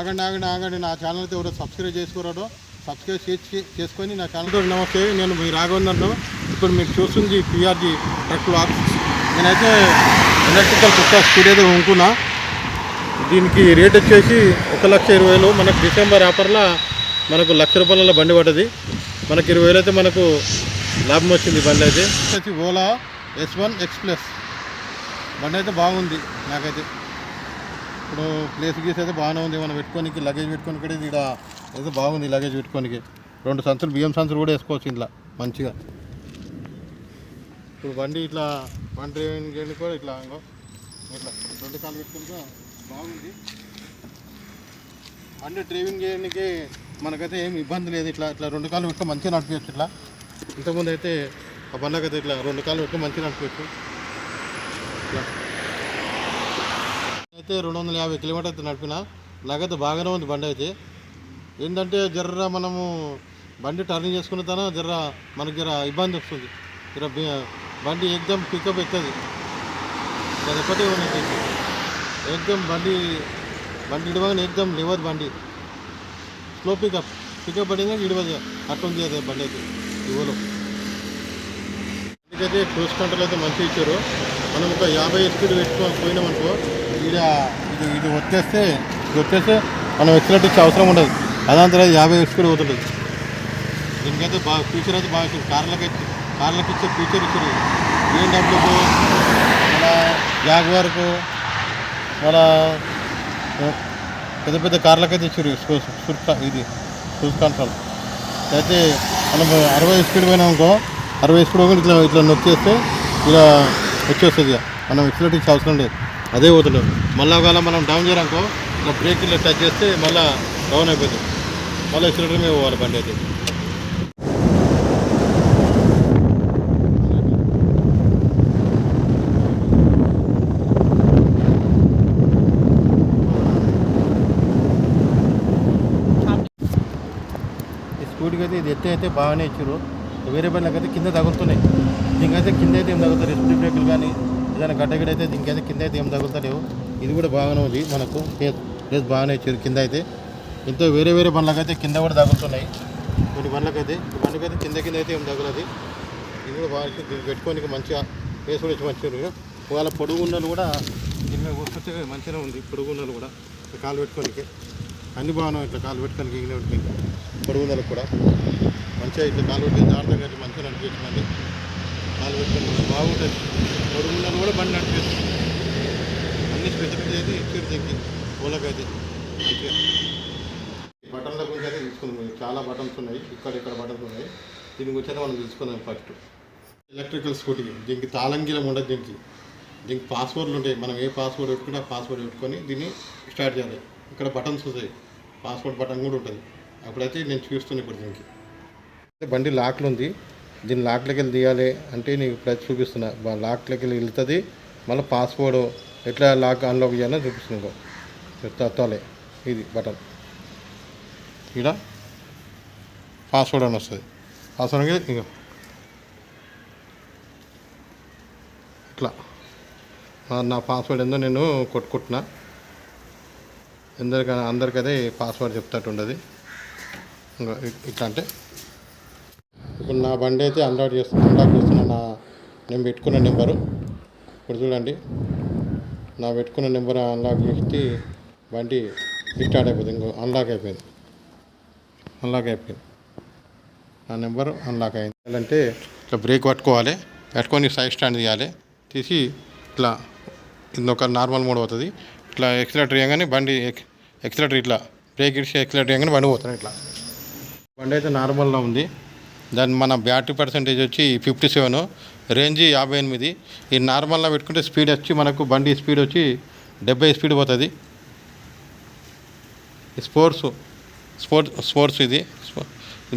ఆగండి నా ఛానల్ అయితే ఎవరో సబ్స్క్రైబ్ చేసుకోరాడో సబ్స్క్రైబ్ చేసుకొని నా ఛానల్తో నమస్తే. నేను మీ రాఘవేంద్రను. ఇప్పుడు మీరు చూస్తుంది పిఆర్జీ ట్రక్ లాక్స్. నేనైతే ఎలక్ట్రికల్ కొత్త స్పీడ్ అయితే కొనుక్కున్నా. దీనికి రేట్ వచ్చేసి 1,20,000. మనకు డిసెంబర్ ఆఫర్లో మనకు ₹1,00,000 బండి పడ్డది. మనకు 20,000 అయితే మనకు లాభం వచ్చింది. బండి అయితే వచ్చి ఓలా S1 X+ బండి అయితే బాగుంది. నాకైతే ఇప్పుడు ప్లేస్ గీస్ అయితే బాగానే ఉంది. మనం పెట్టుకోనికి లగేజ్ పెట్టుకొని కూడా ఇది అయితే బాగుంది. లగేజ్ పెట్టుకోనికి 2 సంచులు బియ్యం సంచులు కూడా వేసుకోవచ్చు ఇంట్లో మంచిగా. ఇప్పుడు బండి ఇట్లా బండి డ్రైవింగ్ చేయడానికి కూడా ఇట్లా 2 కాళ్ళు పెట్టుకుంటే బాగుంది. బండి డ్రైవింగ్ చేయడానికి మనకైతే ఏమి ఇబ్బంది లేదు. ఇట్లా 2 కాళ్ళు పెట్టుకో మంచిగా నడిపించచ్చు. ఇట్లా ఇంతకుముందు అయితే ఆ బండ్లకైతే ఇట్లా 2 కాళ్ళు పెట్టుకో మంచిగా నడిపించచ్చు. ఇట్లా అయితే 250 కిలోమీటర్ అయితే నడిపిన. నాకైతే బాగానే ఉంది బండి అయితే. ఏంటంటే మనము బండి టర్నింగ్ చేసుకున్న తన మనకి ఇబ్బంది వస్తుంది. బండి ఎగ్దమ్ పికప్ ఎత్తది. అది ఒకటే ఉన్నది. ఎగ్దమ్ బండి ఇడవగానే ఎగ్దమ్ లేవదు. బండి స్లో పికప్ పడినా ఇడవదు. అట్టుంది అదే బండి అయితే ఇవ్వలో. బండికైతే క్రూజ్ కంట్రోల్ అయితే మంచిగా ఇచ్చారు. మనం ఒక 50 స్పీడ్ పోయినామనుకో ఇది వచ్చేస్తే మనం ఎక్సలెంట్ ఇచ్చే అవసరం ఉండదు. అదంతా 50 స్పీడ్ పోతుంటుంది. దీనికైతే బాగా ఫ్యూచర్ అయితే బాగా ఇచ్చింది. కార్లకు ఇచ్చే ఫ్యూచర్ ఇచ్చారు. BMW మన జాగ్వార్కు మన పెద్ద కార్లకైతే ఇచ్చారు ఇది క్రూజ్ కంట్రోల్. అయితే మనం 60 స్పీడ్ పోయినామనుకో 60 స్పీడ్ పోయి ఇట్లా నొక్కేస్తే ఇలా వచ్చేస్తుంది. మనం ఎక్సలెంట్ ఇచ్చే అవసరం లేదు. అదే పోతుంటుంది. మళ్ళీ ఒకవేళ మనం డౌన్ చేయడానికో ఇట్లా బ్రేక్ ఇట్లా టచ్ చేస్తే మళ్ళీ డౌన్ అయిపోతుంది. మళ్ళీ ఎక్సలెంటర్ మీద పోవాలి బండి అయితే. ఈ స్కూటీకి అయితే ఇది అయితే బాగానే ఇచ్చారు. వేరే బండ్లకైతే కింద తగులుతున్నాయి. దీనికైతే కింద అయితే ఏం తగులుతారు. స్పీడ్ బ్రేకులు కానీ ఏదైనా గడ్డ అయితే దీనికైతే కింద అయితే ఏం తగులుతాలేవు. ఇది కూడా బాగానే ఉంది. మనకు ప్లేస్ బాగానే ఇచ్చారు కింద అయితే. ఇంతో వేరే బండ్లకైతే కింద కూడా తగులుతున్నాయి. కొన్ని బండ్లకైతే కింద అయితే ఏం తగులది. ఇది కూడా బాగా దీన్ని పెట్టుకోనికి మంచిగా ప్లేస్ కూడా మంచిగా. వాళ్ళ పొడుగు ఉన్నలు కూడా దీని మీద కూర్చొస్తే మంచిగా ఉంది. పొడుగు ఉన్నలు కూడా కాలు పెట్టుకోనికి అన్ని బాగున్నాయి. ఇట్లా కాలు పెట్టుకోనికి ఇగిన పెట్టుకోనికి పొడుగు ఉన్నలు కూడా మంచిగా ఇట్లా కాలు పెట్టుకుని జాగ్రత్తగా కట్టి మంచిగా నడిపించండి. కాలు పెట్టుకొని బాగుంటుంది. పొడుగు ఉన్నలు కూడా బండి నడిపిస్తుంది. అన్ని పెద్ద అయితే ఇచ్చారు దీనికి పూలకైతే మంచిగా. బటన్ల గురించి అయితే తీసుకుందాం. చాలా బటన్స్ ఉన్నాయి. ఇక్కడ బటన్స్ ఉన్నాయి. దీని గురించి అయితే మనం తీసుకుందాం. ఫస్ట్ ఎలక్ట్రికల్ స్కూటీకి దీనికి తాళంగీలం ఉండదు. దీనికి పాస్వర్డ్లు ఉంటాయి. మనం ఏ పాస్వర్డ్ పెట్టుకుంటే ఆ పాస్వర్డ్ పెట్టుకొని దీన్ని స్టార్ట్ చేయాలి. ఇక్కడ బటన్స్ వస్తాయి. పాస్వర్డ్ బటన్ కూడా ఉంటుంది. అప్పుడైతే నేను చూస్తున్నాను. ఇప్పుడు దీనికి బండి లాక్లు ఉంది. దీన్ని లాక్లోకి వెళ్ళి తీయాలి అంటే నీకు ఇప్పుడు చూపిస్తున్నా. లాక్లోకి వెళ్ళి వెళ్తుంది. మళ్ళీ పాస్వర్డ్ ఎట్లా లాక్ అన్లాక్ చేయాలని చూపిస్తుంది. తత్వాలే ఇది బటన్. ఇక్కడ పాస్వర్డ్ అని వస్తుంది. పాస్వర్డ్ ఇక ఇట్లా నా పాస్వర్డ్ ఏందో నేను కొట్టుకుంటున్నా. అందరికైతే పాస్వర్డ్ చెప్తాట్టు ఉండదు. ఇంకా ఇట్లా అంటే ఇప్పుడు నా బండి అయితే అన్లాక్ చేస్తున్నా. నేను పెట్టుకున్న నెంబరు ఇప్పుడు చూడండి. నా పెట్టుకున్న నెంబర్ అన్లాక్ చేసి బండి స్టార్ట్ అయిపోతుంది. ఇంకో అన్లాక్ అయిపోయింది. నా నెంబర్ అన్లాక్ అయింది. అంటే ఇట్లా బ్రేక్ పట్టుకొని సైడ్ స్టాండ్ తీయాలి. తీసి ఇట్లా ఇంకొక నార్మల్ మోడ్ అవుతుంది. ఇట్లా ఎక్సలేటర్ వేయగానే బండి ఎక్సలేటర్ ఇట్లా బ్రేక్ ఇచ్చి ఎక్సలేటర్ వేయగానే బండి పోతుంది. ఇట్లా బండి అయితే నార్మల్లో ఉంది. దాని మన బ్యాటరీ పర్సెంటేజ్ వచ్చి 57, రేంజ్ 58. ఈ నార్మల్లో పెట్టుకుంటే స్పీడ్ వచ్చి మనకు బండి స్పీడ్ వచ్చి 70 స్పీడ్ పోతుంది. స్పోర్ట్స్ ఇది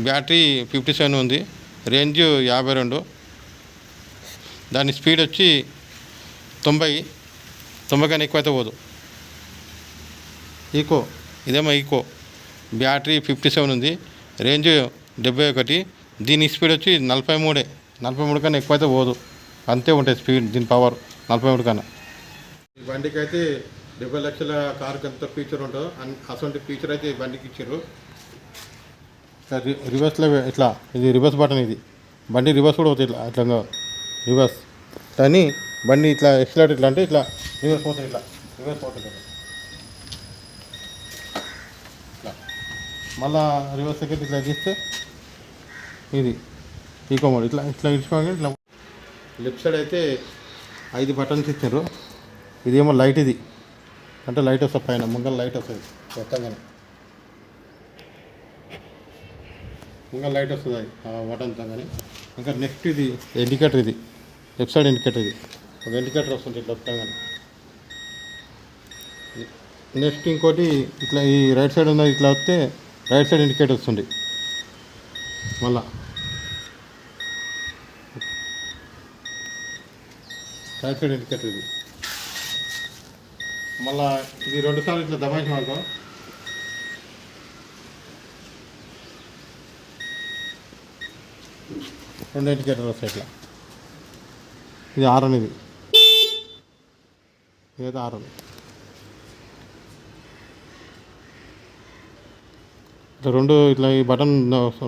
బ్యాటరీ 57 ఉంది. రేంజ్ 52. దాని స్పీడ్ వచ్చి 90 కన్నా ఎక్కువైతే పోదు. ఇదేమో ఈకో బ్యాటరీ 57 ఉంది. రేంజ్ 71. దీని స్పీడ్ వచ్చి 43 కన్నా ఎక్కువైతే పోదు. అంతే ఉంటుంది స్పీడ్. దీని పవర్ 43 కన్నా. ఈ బండికి అయితే 70 లక్షల కారుకి ఎంత ఫీచర్ ఉంటుందో అటువంటి ఫీచర్ అయితే ఈ బండికి ఇచ్చారు. రివర్స్లో ఇట్లా ఇది రివర్స్ బటన్, ఇది బండి రివర్స్ కూడా అవుతుంది. ఇట్లా అట్లా రివర్స్ కానీ బండి ఇట్లా ఎక్సలేటర్ ఇట్లా అంటే ఇట్లా రివర్స్ పోతుంది, ఇట్లా రివర్స్ పోతుంది ఇట్లా. మళ్ళా రివర్స్ సెకండ్ ఇట్లా తీస్తే ఇది ఈకో మోడ్ ఇట్లా ఇట్లా ఇచ్చుకోవాలి. ఇట్లా లెఫ్ట్ సైడ్ అయితే 5 బటన్స్ ఇచ్చారు. ఇదేమో లైట్, ఇది అంటే లైట్ వస్తుంది పైన ముంగల్ లైట్ వస్తుంది మొత్తంగానే, ముంగల్ లైట్ వస్తుంది అది బటన్తో. కానీ ఇంకా నెక్స్ట్ ఇది ఇండికేటర్, ఇది లెఫ్ట్ సైడ్ ఇండికేటర్, ఇది ఒక ఇండికేటర్ వస్తుంది ఇట్లా వస్తాగానే. నెక్స్ట్ ఇంకోటి ఇట్లా ఈ రైట్ సైడ్ ఉన్నది ఇట్లా వస్తే రైట్ సైడ్ ఇండికేటర్ వస్తుంది. మళ్ళా రైట్ సైడ్ ఇండికేటర్ ఇది. మళ్ళా ఇది 2 సార్లు ఇట్లా దబాయించమనుకో, రెండు ఇండికేటర్ వస్తాయి ఇట్లా. ఇది ఆరన్, ఇది ఇదైతే ఆరన్. ఇట్లా రెండు ఇట్లా ఈ బటన్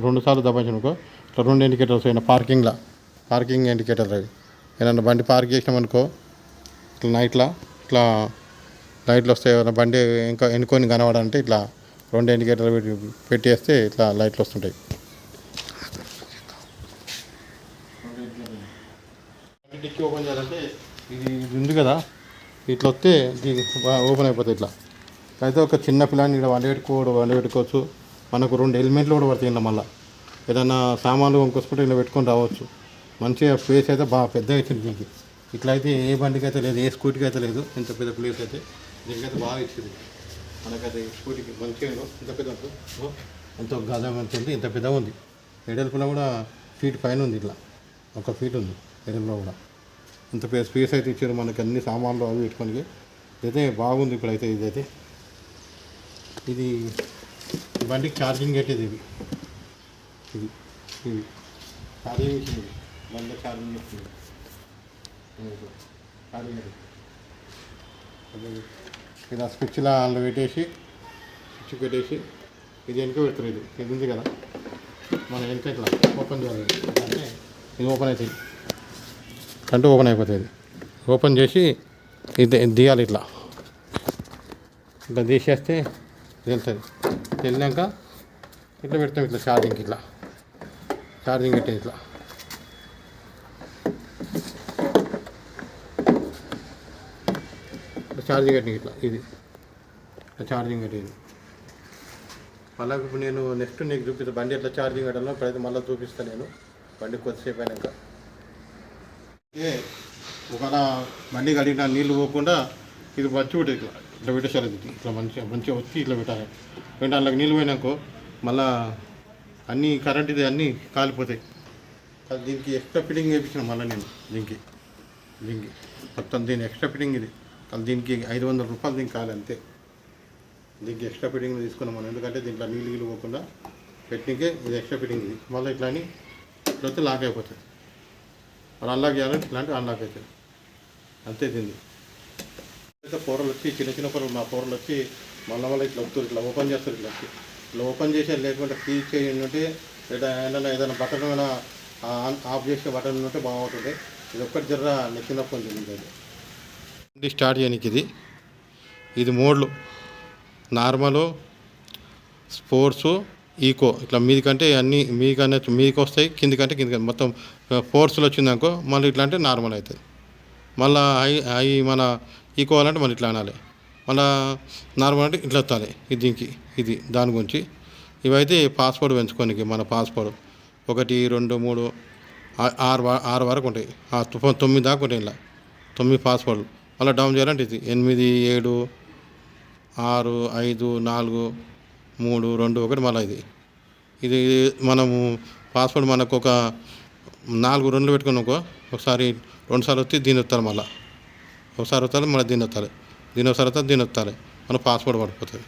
2 సార్లు దబాయించనుకో ఇట్లా 2 ఇండికేటర్ వస్తాయి. పార్కింగ్ ఇండికేటర్ అవి. ఏదన్నా బండి పార్క్ చేసినామనుకో ఇట్లా నైట్లో ఇట్లా లైట్లు వస్తాయి. ఏదైనా బండి ఇంకా ఎన్నుకొని కనబడాలంటే ఇట్లా 2 ఇండికేటర్లు పెట్టేస్తే ఇట్లా లైట్లు వస్తుంటాయి. డిక్కీ ఓపెన్ చేయాలంటే ఇది ఉంది కదా, ఇట్లా వస్తే ఓపెన్ అయిపోతుంది ఇట్లా. అయితే ఒక చిన్న పిల్లని ఇక్కడ వండి పెట్టుకోవచ్చు. మనకు 2 ఎలిమెంట్లు కూడా పడతాయి ఇలా. మళ్ళీ ఏదైనా సామాన్లు కొనుక్కొచ్చుకుంటే ఇలా పెట్టుకొని రావచ్చు. మంచిగా ప్లేస్ అయితే బాగా పెద్దగా ఇచ్చింది దీనికి. ఇట్లా అయితే ఏ బండికి అయితే లేదు, ఏ స్కూటీకి అయితే లేదు. ఇంత పెద్ద ప్లేస్ అయితే దీనికైతే బాగా ఇచ్చింది. మనకైతే స్కూటీకి మంచిగా ఇంత పెద్ద ఎంతో గజం ఎంత ఉంది, ఇంత పెద్దగా ఉంది. ఎడల్పులో కూడా ఫీట్ పైన ఉంది, ఇట్లా 1 ఫీట్ ఉంది ఎడల్పులో కూడా. ఇంత పెద్ద స్పేస్ అయితే ఇచ్చారు మనకి, అన్ని సామాన్లు అవి పెట్టుకోనికి. అయితే బాగుంది. ఇప్పుడైతే ఇదైతే ఇది బండికి ఛార్జింగ్ పెట్టేది. ఇది ఛార్జింగ్ ఇచ్చింది, బండి ఛార్జింగ్ ఇచ్చింది. ఛార్జింగ్ ఇది ఆ స్విచ్లా అందులో పెట్టేసి ఇది వెనుక పెడతారు. ఇది ఉంది కదా, మన వెనుక ఇట్లా ఓపెన్ చేయాలి అంటే ఇది ఓపెన్ అవుతుంది అంటే ఓపెన్ అయిపోతుంది. ఓపెన్ చేసి ఇది తీయాలి, ఇట్లా తీసేస్తే వెళ్తుంది. వెళ్ళినాక ఇట్లా పెడతాం, ఇట్లా ఛార్జింగ్ పెట్టేది ఇట్లా. ఛార్జింగ్ పెట్టింది ఇట్లా, ఇది ఛార్జింగ్ పెట్టేది. మళ్ళీ ఇప్పుడు నేను నెక్స్ట్ నీకు చూపిస్తాను బండి ఎట్లా ఛార్జింగ్ పెట్టాలో. ఇప్పుడైతే మళ్ళీ చూపిస్తాను నేను బండి కొద్దిసేపు అయినాక. ఒకవేళ బండి కడిగిన నీళ్ళు పోకుండా ఇది మంచి ఉంటుంది, ఇట్లా పెట్టేసారు. ఇది ఇట్లా మంచిగా వచ్చి ఇట్లా పెట్టాలి. వెంటనే అందులోకి నీళ్ళు పోయినాకో మళ్ళీ అన్నీ కరెంట్ ఇది అన్నీ కాలిపోతాయి. దీనికి ఎక్స్ట్రా ఫిట్టింగ్ వేయించిన మళ్ళీ నేను దీనికి మొత్తం దీని ఎక్స్ట్రా ఫిట్టింగ్ ఇది. దీనికి 500 రూపాయలు దీనికి కావాలి అంతే. దీనికి ఎక్స్ట్రా ఫిట్టింగ్ తీసుకున్నాం మనం, ఎందుకంటే దీంట్లో నీళ్ళు పోకుండా పెట్టినకే ఇది ఎక్స్ట్రా ఫిట్టింగ్ ఇది. మళ్ళీ ఇట్లా ఇట్లా లాక్ అయిపోతుంది. మరి అన్లాక్ చేయాలంటే ఇట్లాంటి అన్లాక్ అవుతుంది అంతే. దీన్ని అయితే పొరలు వచ్చి చిన్న పొరలు, మా పొరలు వచ్చి మళ్ళీ ఇట్లా వస్తారు, ఇట్లా ఓపెన్ చేస్తారు. ఇట్లా ఓపెన్ చేసే లేకుంటే ఫీజ్ చేయండి. ఏదైనా బటన్ ఏమైనా ఆఫ్ చేసే బటన్ ఉంటే బాగుంటుంది. ఇది ఒక్కటి జర్ర నెక్కినప్పుడు కొంచెం ఇది స్టార్ట్ చేయడానికి. ఇది మోడ్లు నార్మలు, స్పోర్ట్సు, ఈకో. ఇట్లా మీదికంటే అన్నీ మీదికి వస్తాయి, కిందికంటే మొత్తం ఫోర్స్లో వచ్చిందనుకో మళ్ళీ ఇట్లా అంటే నార్మల్ అవుతుంది. మళ్ళీ హై మన ఈకో అవ్వాలంటే మళ్ళీ ఇట్లా అనాలి. మళ్ళీ నార్మల్ అంటే ఇట్లా వస్తాలి. ఇది దాని గురించి. ఇవైతే పాస్పోర్ట్ పెంచుకోనికి మన పాస్పోర్ట్ 1, 2, 3, 6 వరకు ఉంటాయి. 9 దాకా ఉంటాయి. ఇలా 9 పాస్పోర్ట్లు. మళ్ళీ డౌన్ చేయాలంటే ఇది 8, 7, 6, 5, 4, 3, 2, 1 మళ్ళీ ఇది మనము పాస్పోర్ట్ మనకు ఒక 4 2 పెట్టుకున్నాకో ఒకసారి 2 సార్లు వస్తే దీన్ని వస్తారు. మళ్ళీ ఒకసారి వస్తారు, మళ్ళీ దీన్ని వస్తారు, ఒకసారి వస్తారు, దీన్ని వస్తారు. మన పాస్పోర్ట్ పడిపోతుంది.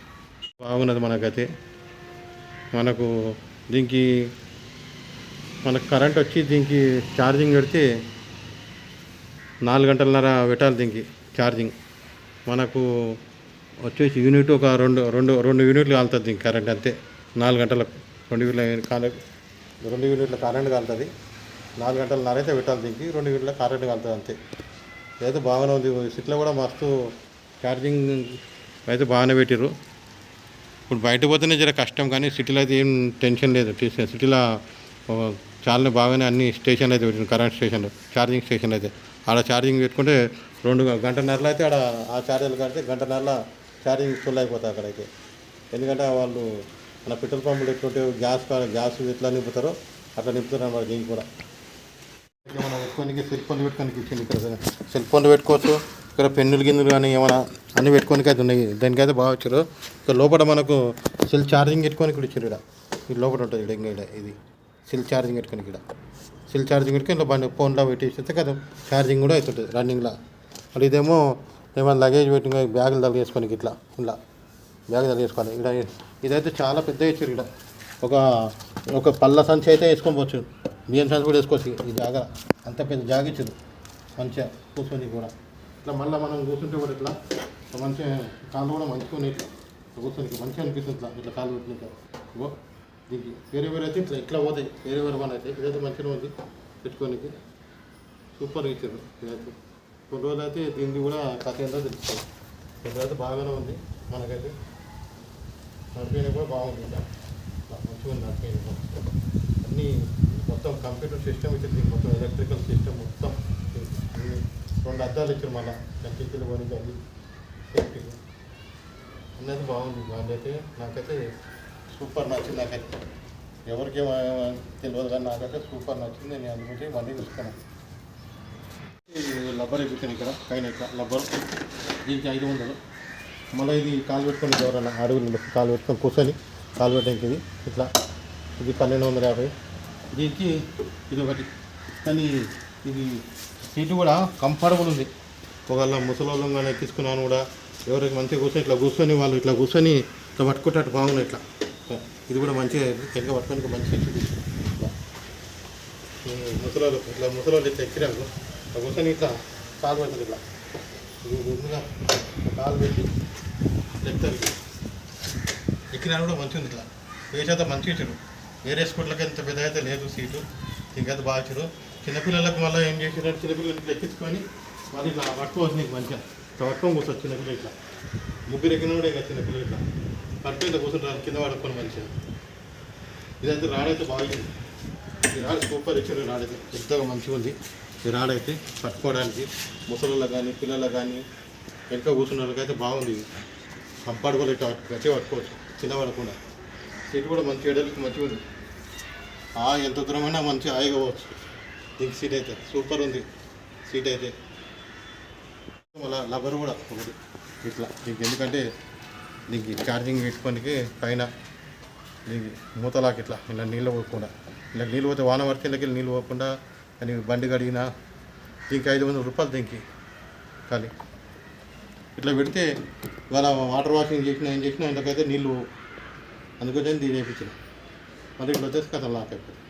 బాగున్నది మనకైతే. మనకు దీనికి మనకు కరెంట్ వచ్చి దీనికి ఛార్జింగ్ పెడితే 4 గంటలన్నర పెట్టాలి దీనికి ఛార్జింగ్. మనకు వచ్చేసి యూనిట్ ఒక రెండు యూనిట్లు కాలుతుంది దీనికి కరెంట్ అంతే. 4 గంటలకు 2 యూనిట్ల కరెంట్ కాలుతుంది. 4 గంటలన్నర అయితే పెట్టాలి దీనికి. 2 యూనిట్ల కరెంట్ కాలుతుంది అంతే. ఇదైతే బాగానే ఉంది. సిటీలో కూడా మస్తు ఛార్జింగ్ అయితే బాగానే పెట్టారు. ఇప్పుడు బయట పోతేనే జర కష్టం, కానీ సిటీలో అయితే ఏం టెన్షన్ లేదు. సిటీలో చాలా బాగానే అన్ని స్టేషన్లు అయితే పెట్టిన, కరెంట్ స్టేషన్లు, ఛార్జింగ్ స్టేషన్లు అయితే. ఆడ ఛార్జింగ్ పెట్టుకుంటే 2 గంటన్నరలో అయితే ఆడ ఆ ఛార్జర్లు కడితే గంటన్నరలో ఛార్జింగ్ ఫుల్ అయిపోతుంది అక్కడైతే. ఎందుకంటే వాళ్ళు మన పెట్రోల్ పంపులు ఎట్లుంటే గ్యాస్ ఎట్లా నింపుతారో అట్లా నింపుతారు అన్నమాట. దీనికి కూడా ఇట్లా మనం పెట్టుకోనికి సెల్ ఫోన్లు పెట్టుకోనికి ఇచ్చింది. ఇక్కడ సెల్ ఫోన్లు పెట్టుకోవచ్చు. ఇక్కడ పెన్నులు గిన్నెలు కానీ ఏమైనా అన్నీ పెట్టుకోనికి అయితే ఉన్నాయి. దానికైతే బాగా వచ్చారు. ఇక్కడ లోపల మనకు సెల్ ఛార్జింగ్ పెట్టుకొని ఇక్కడ ఇచ్చారు. ఇక్కడ లోపల ఉంటుంది ఇక్కడ ఇది సెల్ ఛార్జింగ్ పెట్టుకొని. ఇక్కడ సెల్ ఛార్జింగ్ పెట్టుకొని ఇలా బండి ఫోన్లో పెట్టేస్తే కదా ఛార్జింగ్ కూడా అవుతుంటుంది రన్నింగ్లో. మరి ఇదేమో ఏమైనా లగేజ్ పెట్టి బ్యాగులు తగిలేసుకొని ఇట్లా ఇలా బ్యాగ్ తగిలేసుకోవాలి. ఇక్కడ ఇదైతే చాలా పెద్ద ఇచ్చారు. ఇక్కడ ఒక పళ్ళ సంచి అయితే వేసుకొని పోవచ్చు. బియ్యం సంచి కూడా వేసుకోవచ్చు. ఈ జాగా అంత పెద్ద జాగా ఇచ్చారు మంచిగా కూర్చొని కూడా. ఇట్లా మళ్ళీ మనం కూర్చుంటే కూడా ఇట్లా మంచిగా కాళ్ళు కూడా మంచిగా ఉన్నాయి. ఇట్లా కూర్చొని మంచిగా అనిపిస్తుంది. ఇట్లా కాళ్ళు పెట్టినాక దీనికి వేరే అయితే ఇట్లా పోతాయి. వేరే మన అయితే ఇదైతే మంచిగా ఉంది పెట్టుకోనికి. సూపర్గా ఇచ్చారు. ఇదైతే కొన్ని రోజులు అయితే దీనికి కూడా కథ ఏందో తెలుస్తుంది. ఇప్పుడైతే బాగానే ఉంది. మనకైతే నడిపోయినా కూడా బాగుంది. ఇంకా మంచిగా ఉంది నడిపోయిన. అన్నీ మొత్తం కంప్యూటర్ సిస్టమ్ ఇచ్చింది. మొత్తం ఎలక్ట్రికల్ సిస్టమ్ మొత్తం 2 అద్దాలు ఇచ్చారు. మళ్ళీ కిటికీలు కొని అది సేఫ్టీగా అన్నది బాగుంది. అయితే నాకైతే సూపర్ నచ్చింది. నాకైతే ఎవరికి తెలియదు కానీ నాకైతే సూపర్ నచ్చింది. నేను అందుకుంటే మళ్ళీ తీసుకున్నాను. రబ్బర్ అయిపోతుంది ఇక్కడ పైన ఇట్లా రబ్బర్. దీనికి 500. మళ్ళీ ఇది కాలు పెట్టుకొని ఎవరన్నా అడుగులు కాలు పెట్టుకొని కూర్చొని కాలు పెట్టడానికి ఇట్లా ఇది 1250. దీనికి ఇది ఒకటి. కానీ ఇది సీటు కూడా కంఫర్టబుల్ ఉంది. ఒకవేళ ముసలోళ్ళం కానీ ఎక్కించుకున్నాను కూడా ఎవరికి మంచిగా కూర్చొని ఇట్లా కూర్చొని వాళ్ళు ఇట్లా కూర్చొని ఇట్లా పట్టుకుంటే బాగున్నాయి. ఇట్లా ఇది కూడా మంచిగా ఎక్క పట్టుకొని మంచి సీటు ఇట్లా ముసలోళ్ళు ఇట్లా ఎక్కిరాకు కూర్చొని ఇట్లా కాలు పెడతారు. ఇట్లా ఇది ముందుగా కాలు పెట్టి చెప్తారు. ఎక్కినా కూడా మంచిగా ఉంది. ఇట్లా వేసైతే మంచిగా ఇచ్చారు. వేరే స్కూట్లకి ఎంత పెద్ద అయితే లేదు సీటు. ఇంకైతే బాగా ఇచ్చారు. చిన్నపిల్లలకు మళ్ళీ ఏం చేసారు, చిన్నపిల్లలు ఇట్లా ఎక్కించుకొని మళ్ళీ ఇట్లా పట్టుకోవచ్చు. నీకు మంచిగా ఇట్లా పట్టుకొని కూర్చోవచ్చు. చిన్నపిల్లలు ఇట్లా ముగ్గురు ఎక్కిన కూడా ఇక చిన్నపిల్లలు ఇట్లా పట్టుకొని ఇట్లా కూర్చుంటారు. కింద పడుకొని మంచిగా. ఇదైతే రాడైతే బాగుంది. ఈ రాడు సూపర్ ఇచ్చారు. రాడైతే పెద్దగా మంచిగా ఉంది. ఈ రాడైతే పట్టుకోవడానికి ముసలిళ్ళకి కానీ పిల్లలకు కానీ వెనక కూర్చున్న వాళ్ళకైతే బాగుంది. కంఫర్టబుల్ ఇట్లా గట్టిగా పట్టుకోవచ్చు కింద పడకుండా. సీట్ కూడా మంచి ఎడలకి మంచిగా ఉంది. ఎంత దూరమైనా మంచిగా హాయిగా పోవచ్చు. దీనికి సీట్ అయితే సూపర్ ఉంది. సీట్ అయితే మళ్ళీ లబ్బర్ కూడా ఒకటి ఇట్లా దీనికి. ఎందుకంటే దీనికి ఛార్జింగ్ పెట్టుకోనికి పైన దీనికి మూతలాకి ఇట్లా ఇలా నీళ్ళు పోకుండా, ఇలా నీళ్ళు పోతే వాన పడితే ఇళ్ళకి నీళ్ళు పోకుండా. కానీ బండి కడిగినా దీనికి 500 రూపాయలు దీనికి కానీ. ఇట్లా పెడితే ఇవాళ వాటర్ వాషింగ్ చేసినా ఏం చేసినా ఇంతకైతే నీళ్ళు అందుకోసం దీని వేయించిన. మళ్ళీ ఇట్లా వచ్చేసి కథ లాక్ అయిపోయింది.